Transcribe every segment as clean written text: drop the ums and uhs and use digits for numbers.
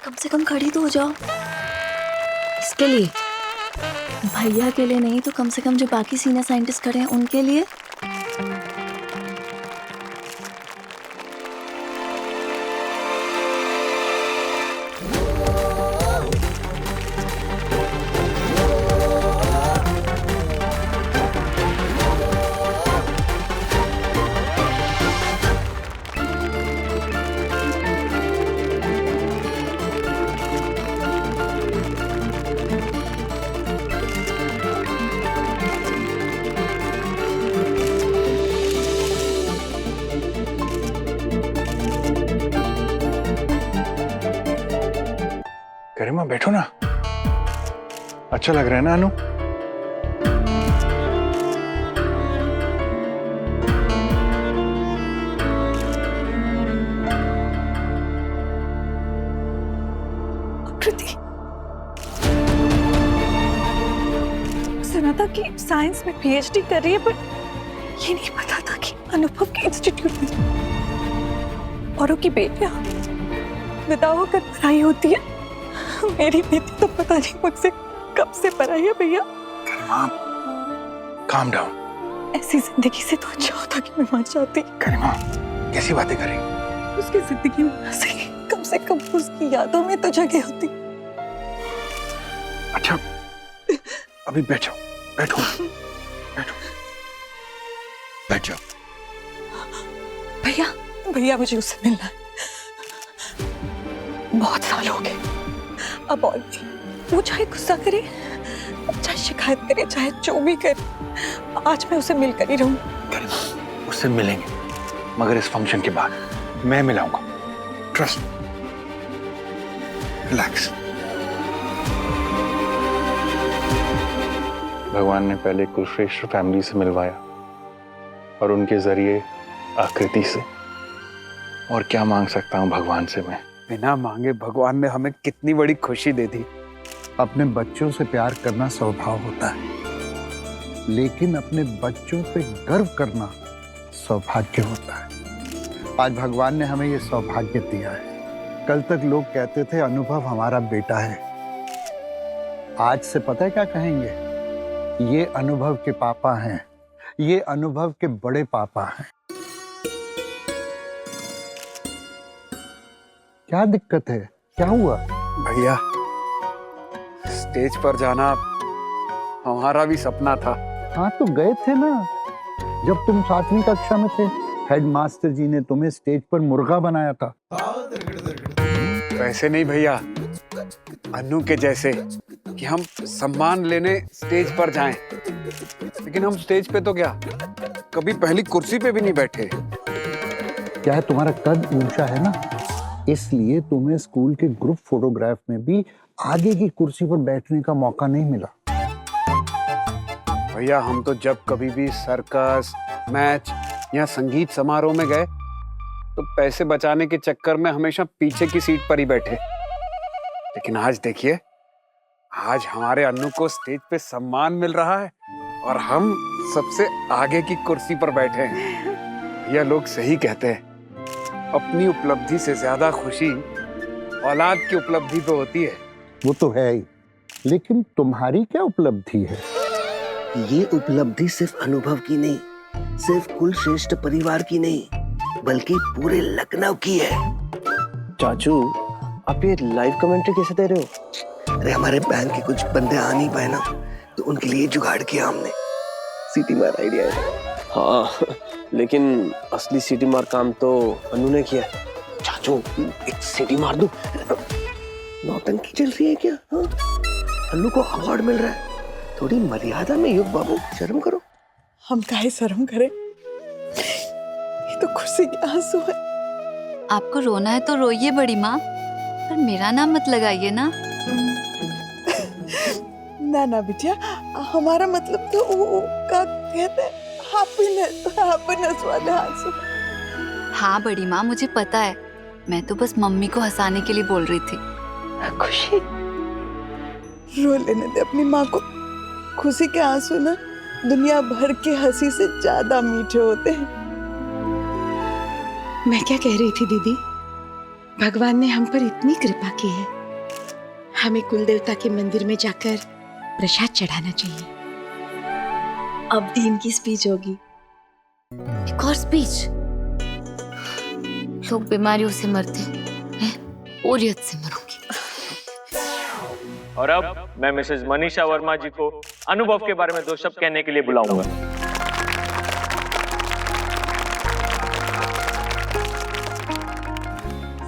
कम से कम खड़ी तो हो जाओ। इसके लिए भैया के लिए नहीं तो कम से कम जो बाकी सीनियर साइंटिस्ट खड़े हैं उनके लिए। गरिमा बैठो ना, अच्छा लग रहा है ना अनु? कृति, सुना था कि साइंस में पीएचडी कर रही है, पर ये नहीं पता था कि अनुभव के इंस्टीट्यूट में औरों की बेटियां विदा होकर पढ़ाई होती है। मेरी बेटी तो पता नहीं मुझसे कब से पढ़ाई है भैया। गरिमा, calm down। ऐसी जिंदगी से तो अच्छा होता कि मैं मर जाती। गरिमा, कैसी बातें कर रही? उसकी जिंदगी में ना सही, कम से कम उसकी यादों में तो जगह होती। अच्छा, अभी बैठ जाओ, बैठो, बैठो, बैठ जाओ। भैया, भैया मुझे उससे मिलना है। बहुत साल हो गए, अब और भी। वो चाहे गुस्सा करे, चाहे शिकायत करे, चाहे जो भी करे, आज मैं उसे मिलकर ही रहूं। गरिमा, उससे मिलेंगे, मगर इस फंक्शन के बाद मैं मिलाऊंगा। Trust, relax. भगवान ने पहले कुलश्रेष्ठ फैमिली से मिलवाया और उनके जरिए आकृति से। और क्या मांग सकता हूँ भगवान से मैं? बिना मांगे भगवान ने हमें कितनी बड़ी खुशी दे दी। अपने बच्चों से प्यार करना स्वभाव होता है, लेकिन अपने बच्चों पे गर्व करना सौभाग्य होता है। आज भगवान ने हमें ये सौभाग्य दिया है। कल तक लोग कहते थे अनुभव हमारा बेटा है, आज से पता है क्या कहेंगे? ये अनुभव के पापा हैं, ये अनुभव के बड़े पापा हैं। क्या दिक्कत है? क्या हुआ? भैया, स्टेज पर जाना हमारा भी सपना था। हाँ तो गए थे ना, जब तुम 7वीं कक्षा में थे। हेडमास्टर जी ने तुम्हें स्टेज पर मुर्गा बनाया था। वैसे नहीं भैया, अनु के जैसे कि हम सम्मान लेने स्टेज पर जाएं। लेकिन हम स्टेज पे तो क्या, कभी पहली कुर्सी पे भी नहीं बैठे। क्या है, तुम्हारा कद ऊंचा है ना, इसलिए तुम्हें स्कूल के ग्रुप फोटोग्राफ में भी आगे की कुर्सी पर बैठने का मौका नहीं मिला। भैया, हम तो जब कभी भी सर्कस, मैच या संगीत समारोह में गए तो पैसे बचाने के चक्कर में हमेशा पीछे की सीट पर ही बैठे। लेकिन आज देखिए, आज हमारे अन्नू को स्टेज पे सम्मान मिल रहा है और हम सबसे आगे की कुर्सी पर बैठे हैं। यह लोग सही कहते हैं, अपनी उपलब्धि से ज्यादा खुशी औलाद की उपलब्धि पे होती है। वो तो है ही, लेकिन तुम्हारी क्या उपलब्धि है? ये उपलब्धि सिर्फ अनुभव की नहीं, सिर्फ कुलश्रेष्ठ परिवार की नहीं, बल्कि पूरे लखनऊ की है। चाचू, आप ये लाइव कमेंट्री कैसे दे रहे हो? अरे हमारे बैंक के कुछ बंदे आ नहीं पाए ना, तो उनके लिए जुगाड़ किया हमने। सीटी मार आइडिया है। हाँ, लेकिन असली सिटी मार काम तो अनु ने किया है। चाचू, एक सिटी मार दूं? नौटंकी चल रही है क्या? हाँ? अनु को अवार्ड मिल रहा है, थोड़ी मर्यादा में युग बाबू, शर्म करो। हम काहे शर्म करें? ये तो खुशी के आंसू है। आपको रोना है तो रोइए बड़ी माँ, पर मेरा नाम मत लगाइए ना। ना ना बिटिया, हमारा मतलब तो वो क्या कहते हैं, हैप्पीनेस वाले आंसू। हाँ बड़ी माँ, मुझे पता है, मैं तो बस मम्मी को हंसाने के लिए बोल रही थी। खुशी, रो लेने दे अपनी माँ को। खुशी के आंसू ना दुनिया भर की हंसी से ज्यादा मीठे होते हैं। मैं क्या कह रही थी दीदी? भगवान ने हम पर इतनी कृपा की है, हमें कुल देवता के मंदिर में जाकर प्रसाद चढ़ाना चाहिए। अब डीन की स्पीच होगी। एक और स्पीच? लोग बीमारियों से मरते हैं, मैं बोरियत से मरूंगी। और अब मैं मिसेस मनीषा वर्मा जी को अनुभव के बारे में 2 शब्द कहने के लिए बुलाऊंगा।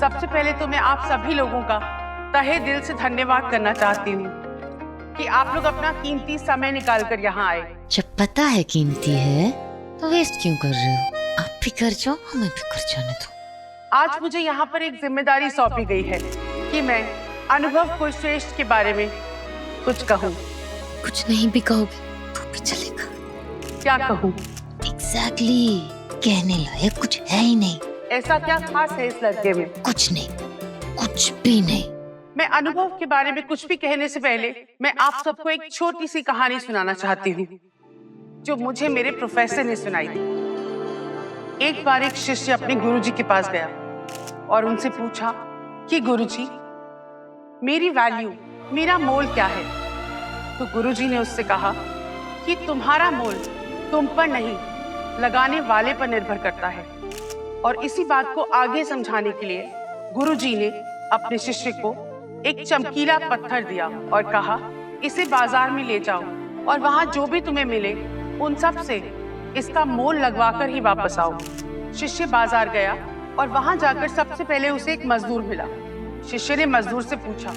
सबसे पहले तो मैं आप सभी लोगों का तहे दिल से धन्यवाद करना चाहती हूँ कि आप लोग अपना कीमती समय निकाल कर यहाँ आए। जब पता है कीमती है तो वेस्ट क्यों कर रहे हो? आप भी कर जाओ, हमें भी कर जाने दो। आज मुझे यहाँ पर एक जिम्मेदारी सौंपी गई है कि मैं अनुभव कुलश्रेष्ठ के बारे में कुछ कहूँ। कुछ नहीं भी कहोगे तो भी चलेगा। क्या कहूँ? एग्जैक्टली, कहने लायक कुछ है ही नहीं। ऐसा क्या खास है इस लड़के में? कुछ नहीं, कुछ भी नहीं। मैं अनुभव के बारे में कुछ भी कहने से पहले मैं आप सबको एक छोटी सी कहानी सुनाना चाहती हूँ जो मुझे मेरे प्रोफेसर ने सुनाई थी। एक बार एक शिष्य अपने गुरुजी के पास गया और उनसे पूछा कि गुरुजी, मेरी वैल्यू, मेरा मोल क्या है? तो गुरुजी ने उससे कहा कि तुम्हारा मोल तुम पर नहीं, लगाने वाले पर निर्भर करता है। और इसी बात को आगे समझाने के लिए गुरुजी ने अपने शिष्य को एक चमकीला पत्थर दिया और कहा, इसे बाजार में ले जाओ और वहां जो भी तुम्हें मिले उन सब से इसका मोल लगवाकर ही वापस आओ। शिष्य बाजार गया और वहां जाकर सबसे पहले उसे एक मजदूर मिला। शिष्य ने मजदूर से पूछा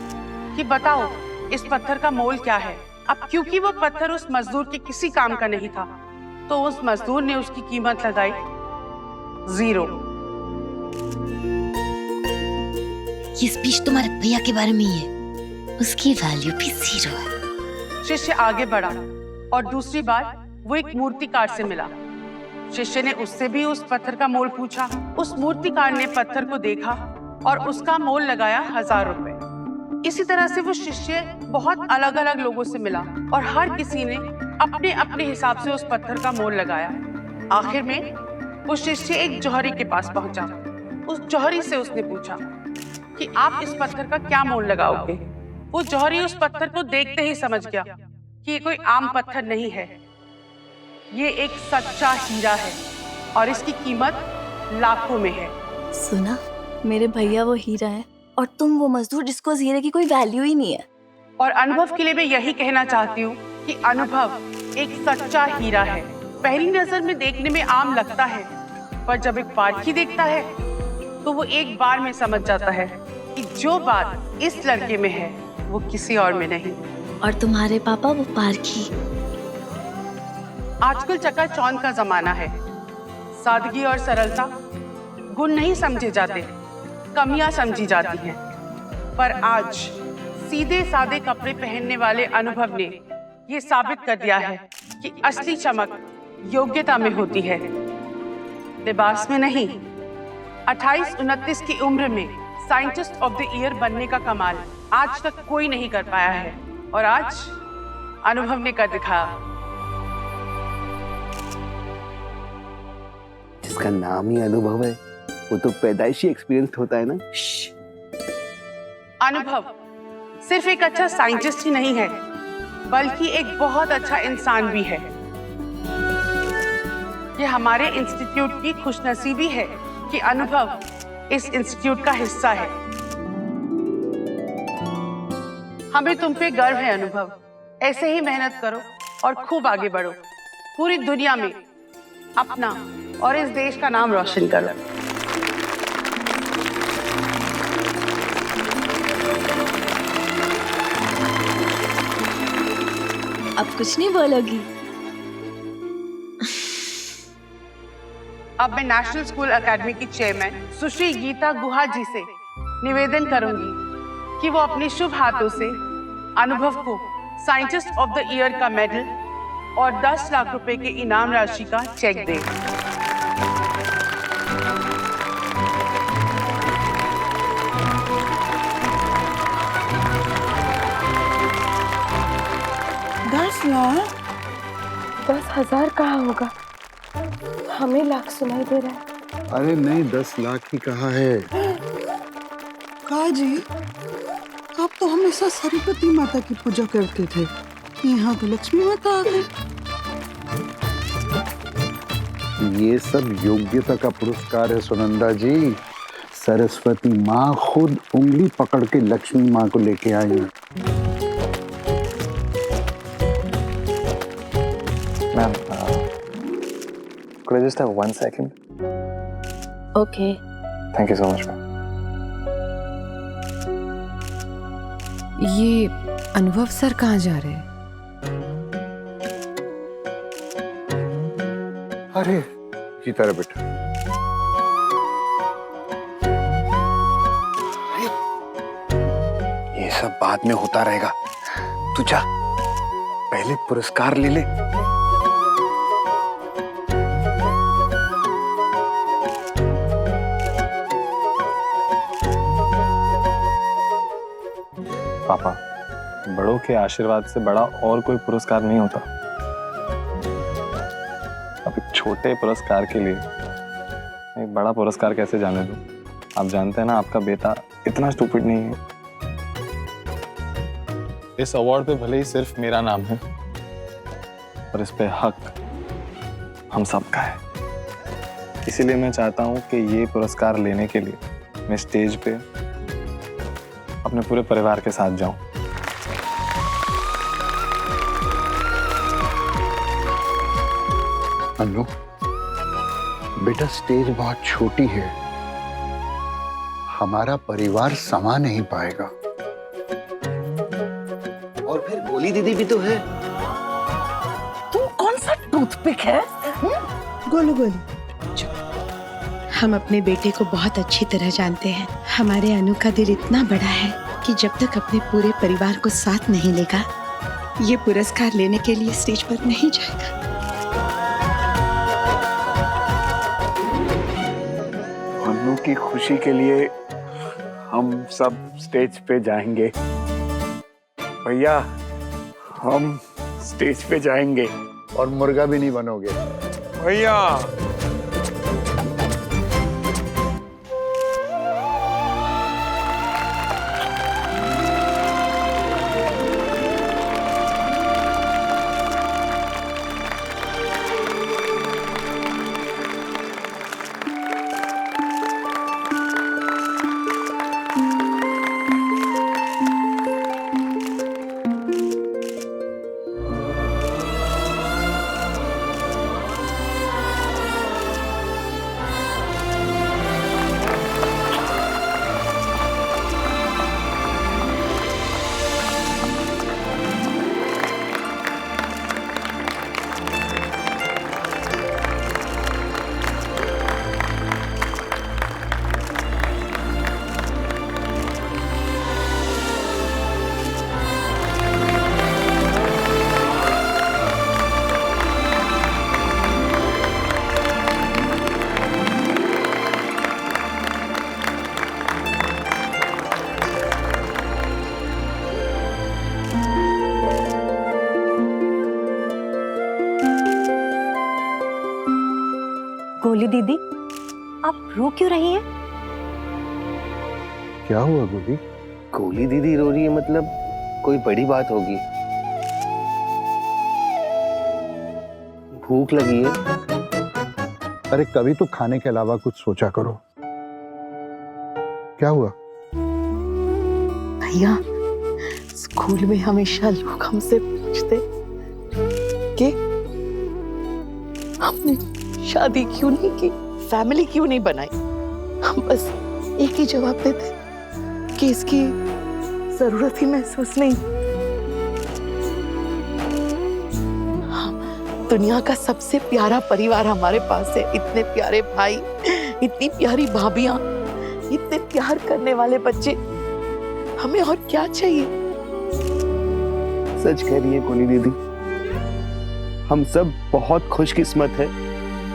कि बताओ इस पत्थर का मोल क्या है। अब क्योंकि वो पत्थर उस मजदूर के किसी काम का नहीं था तो उस मजदूर ने उसकी कीमत लगाई 0। ये स्पीच तुम्हारे भैया के बारे में ही है, उसकी वैल्यू भी 0 है। शिष्य आगे बढ़ा और दूसरी बार वो एक मूर्तिकार से मिला। शिष्य ने उससे भी उस पत्थर का मोल पूछा। उस मूर्तिकार ने पत्थर को देखा और उसका मोल लगाया 1000 रुपए। इसी तरह से वो शिष्य बहुत अलग अलग लोगों से मिला और हर किसी ने अपने अपने हिसाब से उस पत्थर का मोल लगाया। आखिर में वो शिष्य एक जौहरी के पास पहुंचा। उस जौहरी से उसने पूछा कि आप इस पत्थर का क्या मोल लगाओगे? वो जौहरी उस पत्थर को देखते ही समझ गया कि ये कोई आम पत्थर नहीं है, ये एक सच्चा हीरा है और इसकी कीमत लाखों में है। सुना, मेरे भैया वो हीरा है और तुम वो मजदूर जिसको इस हीरे की कोई वैल्यू ही नहीं है। और अनुभव के लिए मैं यही कहना चाहती हूँ कि अनुभव एक सच्चा हीरा है। पहली नजर में देखने में आम लगता है, पर जब एक पारखी देखता है तो वो एक बार में समझ जाता है कि जो बात इस लड़के में है वो किसी और में नहीं। और तुम्हारे पापा वो पारखी। आजकल चकाचौंध का जमाना है। सादगी और सरलता गुण नहीं समझे जाते, कमियां समझी जाती हैं। पर आज सीधे सादे कपड़े पहनने वाले अनुभव ने ये साबित कर दिया है कि असली चमक योग्यता में होती है, लिबास में नहीं। 28-29 की उम्र में साइंटिस्ट ऑफ द ईयर बनने का कमाल आज तक कोई नहीं कर पाया है और आज अनुभव ने कर दिखाया। जिसका नाम ही अनुभव है वो तो पैदाइशी एक्सपीरियंस होता है ना। अनुभव सिर्फ एक अच्छा साइंटिस्ट ही नहीं है बल्कि एक बहुत अच्छा इंसान भी है। ये हमारे इंस्टीट्यूट की खुशनसीबी है कि अनुभव इस इंस्टीट्यूट का हिस्सा है। हमें तुम पे गर्व है अनुभव। ऐसे ही मेहनत करो और खूब आगे बढ़ो। पूरी दुनिया में अपना और इस देश का नाम रोशन करो। अब कुछ नहीं बोलोगी? अब मैं नेशनल स्कूल एकेडमी की चेयरमैन सुश्री गीता गुहा जी से निवेदन करूंगी कि वो अपने शुभ हाथों से अनुभव को साइंटिस्ट ऑफ द ईयर का मेडल और 10 लाख रुपए के इनाम राशि का चेक दें। लाख? 10,000 कहाँ होगा? हमें लाख सुनाई दे रहा है। अरे नहीं, 10 लाख ही कहा है। का जी, आप तो हमेशा सरस्वती माता की पूजा करते थे, यहाँ तो लक्ष्मी माता आ गई। ये सब योग्यता का पुरस्कार है सुनंदा जी। सरस्वती माँ खुद उंगली पकड़ के लक्ष्मी माँ को लेके आई हैं। Ma'am, could I just have 1 second? Okay. Thank you so much, ma'am. ये अनुभव सर कहाँ जा रहे हैं? अरे जीता रहे बेटा। ये सब बाद में होता रहेगा, तू जा पहले पुरस्कार ले ले। पापा, बड़ों के आशीर्वाद से बड़ा और कोई पुरस्कार नहीं होता। अब एक छोटे पुरस्कार के लिए एक बड़ा पुरस्कार कैसे जाने दूं? आप जानते हैं ना, आपका बेटा इतना स्टूपिड नहीं है। इस अवार्ड पे भले ही सिर्फ मेरा नाम है, पर इस पे हक हम सबका है। इसीलिए मैं चाहता हूं कि ये पुरस्कार लेने के लिए मैं स्टेज पे अपने पूरे परिवार के साथ जाऊं। अनु, बेटा स्टेज बहुत छोटी है, हमारा परिवार समा नहीं पाएगा। और फिर गोली दीदी भी तो है। तुम कौन सा टूथपिक है? गोलू गोली, हम अपने बेटे को बहुत अच्छी तरह जानते हैं। हमारे अनु का दिल इतना बड़ा है कि जब तक अपने पूरे परिवार को साथ नहीं लेगा, ये पुरस्कार लेने के लिए स्टेज पर नहीं जाएगा। अनु की खुशी के लिए हम सब स्टेज पे जाएंगे भैया, हम स्टेज पे जाएंगे। और मुर्गा भी नहीं बनोगे भैया। गोली दीदी, आप रो क्यों रही हैं? क्या हुआ गोली? गोली दीदी रो रही है मतलब कोई बड़ी बात होगी। भूख लगी है। अरे कभी तो खाने के अलावा कुछ सोचा करो। क्या हुआ? भैया, स्कूल में हमेशा लोग हमसे पूछते कि हमने शादी क्यों नहीं की, फैमिली क्यों नहीं बनाई। हम बस एक ही जवाब देते कि इसकी जरूरत ही महसूस नहीं। दुनिया का सबसे प्यारा परिवार हमारे पास है। इतने प्यारे भाई, इतनी प्यारी भाभियां, इतने प्यार करने वाले बच्चे, हमें और क्या चाहिए? सच कह रही है गोली दीदी, हम सब बहुत खुशकिस्मत है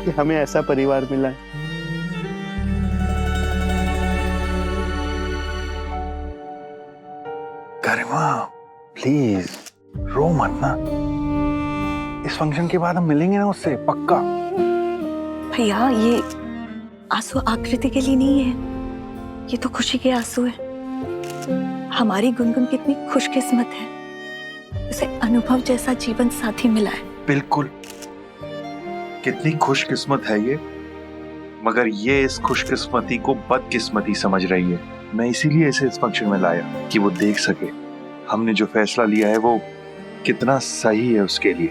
कि हमें ऐसा परिवार मिला है। गरिमा, प्लीज रो मत ना। इस फंक्शन के बाद हम मिलेंगे ना उससे, पक्का। भैया, ये आंसू आकृति के लिए नहीं है, ये तो खुशी के आंसू है। हमारी गुनगुन कितनी खुशकिस्मत है, उसे अनुभव जैसा जीवन साथी मिला है। बिल्कुल, कितनी खुशकिस्मत है ये, मगर ये इस खुशकिस्मती को बदकिस्मती समझ रही है। मैं इसीलिए इसे इस फंक्शन में लाया कि वो देख सके हमने जो फैसला लिया है वो कितना सही है उसके लिए।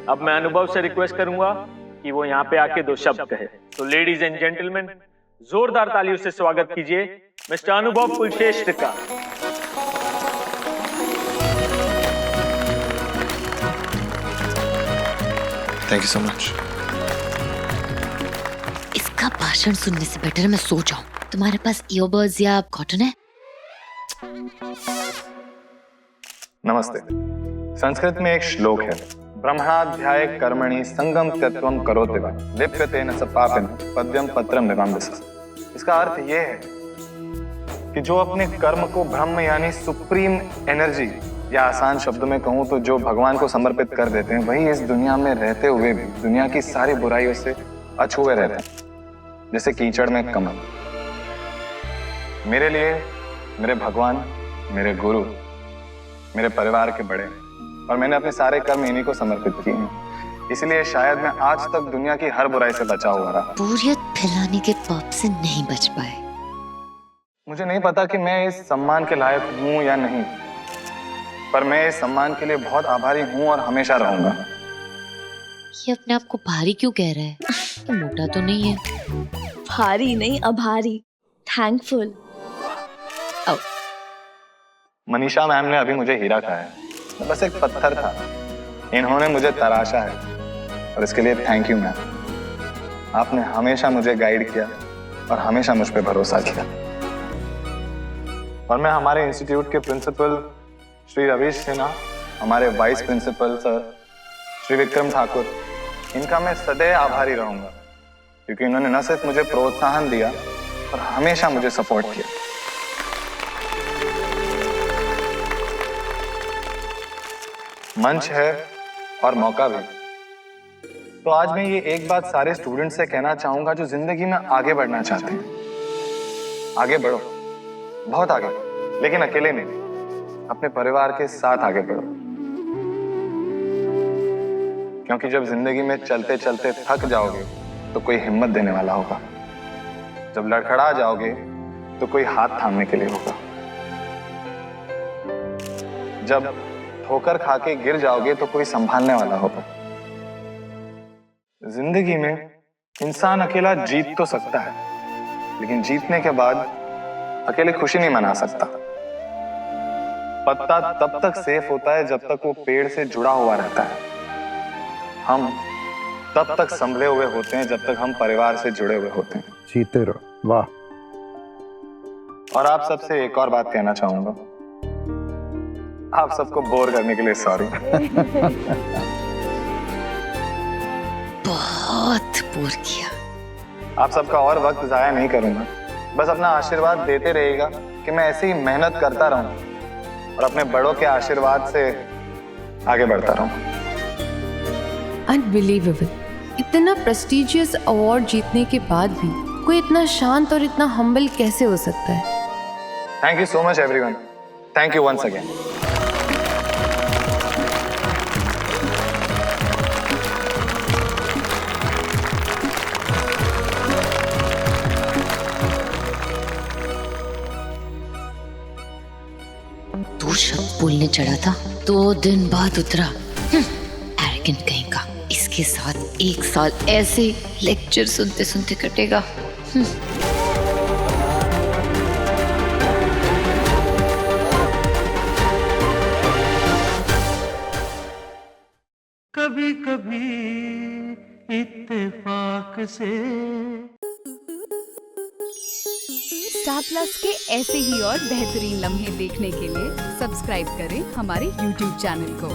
अब मैं अनुभव से रिक्वेस्ट करूंगा कि वो यहाँ पे आके दो शब्द कहे। तो लेडीज एंड जेंटलमैन, जोरदार तालियों से स्वागत कीजिए मिस्टर अनुभव कुलश्रेष्ठ का। Thank you so much. इसका भाषण सुनने से बेटर मैं सो जाऊं। तुम्हारे पास ईयरबड्स या कॉटन है? नमस्ते। संस्कृत में एक श्लोक है, ब्रह्मणाध्याय कर्मणि संगम त्यक्त्वम करोति वा लिप्यते न स पापेन पद्यम पत्रम विवाम्यसः। इसका अर्थ ये है कि जो अपने कर्म को ब्रह्म यानी सुप्रीम एनर्जी, या आसान शब्दों में कहूं तो जो भगवान को समर्पित कर देते हैं, वही इस दुनिया में रहते हुए भी दुनिया की सारी बुराइयों से अछूए रहते हैं, जैसे कीचड़ में कमल। मेरे लिए मेरे भगवान, मेरे गुरु, मेरे परिवार के बड़े, और मैंने अपने सारे कर्म इन्हीं को समर्पित किए हैं। इसलिए शायद मैं आज तक दुनिया की हर बुराई से बचा हुआ रहा। बोरियत फैलाने के पाप से नहीं बच पाए। मुझे नहीं पता कि मैं इस सम्मान के लायक हूं या नहीं, पर मैं इस सम्मान के लिए बहुत आभारी हूं और हमेशा रहूंगा। ये अपने आप को भारी क्यों कह रहा है? ये मोटा तो नहीं है। भारी नहीं, आभारी, थैंकफुल। मनीषा मैम ने अभी मुझे हीरा कहा है, मैं बस एक पत्थर था, इन्होंने मुझे तराशा है, और इसके लिए थैंक यू मैम। आपने हमेशा मुझे गाइड किया और हमेशा मुझ पे भरोसा किया। और मैं हमारे इंस्टीट्यूट के प्रिंसिपल श्री रवीश सिन्हा, हमारे vice principal sir Shri Vikram Thakur, इनका मैं सदैव आभारी रहूंगा, क्योंकि इन्होंने न सिर्फ मुझे प्रोत्साहन दिया और हमेशा मुझे सपोर्ट किया। मंच है और मौका भी, तो आज मैं ये एक बात सारे स्टूडेंट्स से कहना चाहूंगा जो जिंदगी में आगे बढ़ना चाहते हैं। आगे बढ़ो, बहुत आगे, लेकिन अकेले नहीं, अपने परिवार के साथ आगे बढ़ो। क्योंकि जब जिंदगी में चलते चलते थक जाओगे तो कोई हिम्मत देने वाला होगा, जब लड़खड़ा जाओगे तो कोई हाथ थामने के लिए होगा, जब ठोकर खा के गिर जाओगे तो कोई संभालने वाला होगा। जिंदगी में इंसान अकेला जीत तो सकता है, लेकिन जीतने के बाद अकेले खुशी नहीं मना सकता। पत्ता तब तक सेफ होता है जब तक वो पेड़ से जुड़ा हुआ रहता है। हम तब तक संभले हुए होते हैं जब तक हम परिवार से जुड़े हुए होते हैं। जीते रहो। वाह। और आप सबसे एक और बात कहना चाहूंगा, आप सबको बोर करने के लिए सॉरी। बहुत बोर किया। आप सबका और वक्त जाया नहीं करूंगा, बस अपना आशीर्वाद देते रहिएगा कि मैं ऐसे ही मेहनत करता रहूं और अपने बड़ों के आशीर्वाद से आगे बढ़ता रहूं। अनबिलीवेबल, इतना प्रेस्टिजियस अवार्ड जीतने के बाद भी कोई इतना शांत और इतना हम्बल कैसे हो सकता है? Thank you so much everyone. Thank you once again. दो शब्द बोलने चढ़ा था, 2 दिन बाद उतरा। एरोगेंट कहीं का। इसके साथ 1 साल ऐसे लेक्चर सुनते सुनते कटेगा। कभी कभी इत्तेफाक से। स्टार प्लस के ऐसे ही और बेहतरीन लम्हे देखने के लिए सब्सक्राइब करें हमारे YouTube चैनल को।